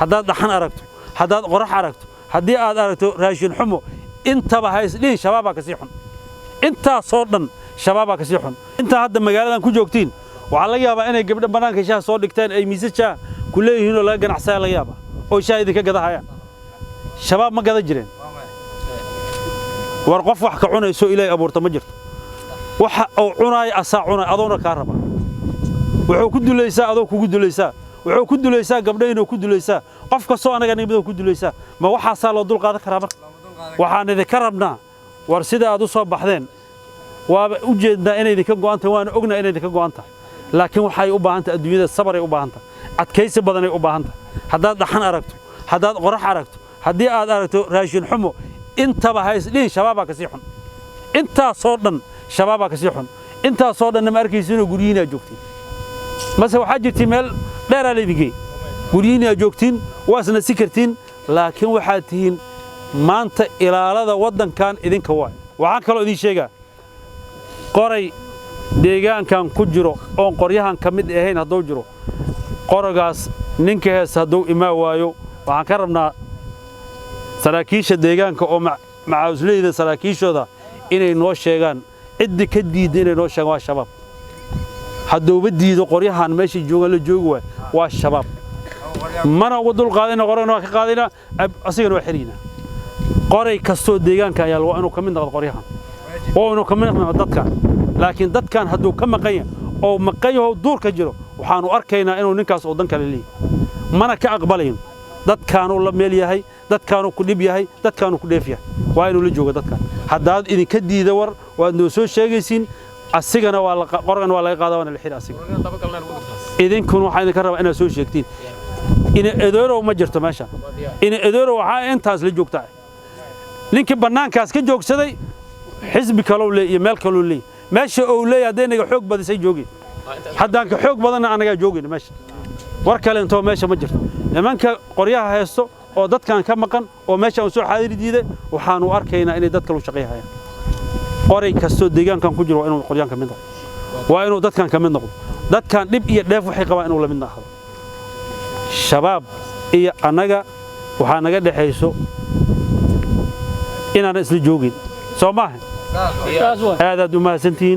haddaad dhaxan aragto haddaad qorax aragto haddii aad aragto raashin xumo intaba hays dhihin shabaabaa ka sii xun inta soo dhan shabaabaa ka sii xun inta hadda magaaladan ku joogtiin waxa laga yaabaa inay gabdho banaanka shaah soo dhigtaan ay miisasha ku leeyihiin oo laga ganacsaday laga yaabaa oo shaah idinka gadahayaan shabaab ma gada jireen war qof wax ka cunayso ilaahay abuurta ma jirto waxa oo cunaay asaa cunay adoona ka raba wuxuu ku dulaysaa adoo kugu dulaysaa wuxuu ku dulaysaa gabdhaynoo ku dulaysaa qof kastoo anaga nibada ku dulaysaa ma waxa loo dul qaadan karaa marka waxaan idinka rabnaa war sida aad u soo baxdeen waaba u jeednaa inay idinka go'antahay waana ognaa inay idinka go'antahay laakiin waxay u baahan tahay adduunyada sabar ay u baahan tahay adkaysi badan ay u baahan tahay haddaad dhaxan aragto haddaad qorax aragto haddii aad aragto raashin xumo intaba hays dhihin shabaabaa ka sii xun inta soo dhan shabaabaa ka sii xun inta soo dhan ma arkaysiin guriyiina joogtiin mase waxa jirtay meel dheer leedigay guriyiina joogtiin waasna si kartiin laakiin waxa tihiin maanta ilaalada wadankan idinka waxaan kaloo idin sheegaa qoray deegaankan ku jiro oo qoryahan kamid ahayn haduu jiro qoragaas ninka hees haduu ima waayo waxaan ka rabnaa saraakiisha deegaanka oo macaawsleyda saraakiishooda inay noo sheegaan cid ka diiday inay noo sheegaan waa shabaab haduu diido qoryahan meeshii joogan la joogo waa shabaab mana ugu dul qaadina qorayna waa ka qaadina asigana waa xiriina qoray kasto deegaanka ayaa waa inuu kamid noqdo qoryahan oo inuu kamid noqdo dadka laakiin dadkan haduu ka maqan oo maqayo duurka jiro waxaanu arkaynaa inuu ninkaas oo dan kale leeyahay mana ka aqbalayn dadkaanu la meel yahay dadkaanu ku dhib yahay dadkaanu ku dheef yahay waa inuu la joogo dadkan haddaad idinka diida war waad noo soo sheegaysiin asigana waa qorgan waa laga qaadaa waana la xiri asiga idinkuna waxaan idinka rabaa inaad soo sheegtiin in edooro ma jirto meesha in edooro waxa intaas la joogtaa ninka banaankaas ka joogsaday xisbi kale iyo meel kale leeyahay meesha oo leeyahay deeniga xoog badisay joogay haddaan ka xoog badan anaga joogin meesha war kale inta meesha ma jirto nimanka qoryaha haysto oo dadkan ka maqan oo meesha uu soo xaadir diiday waxaanu arkaynaa inay dadka lu shaqeeyaan qoray kasto deegaankan ku jiro inuu qoryaanka mid noqdo waa inuu dadkan ka mid noqdo dadkan dib iyo dheef waxay qabaan inuu la mid noqdo shabaab iyo anaga waxa naga dhaxayso inaan isla joogin Soomaaliya aad u mahadsantiin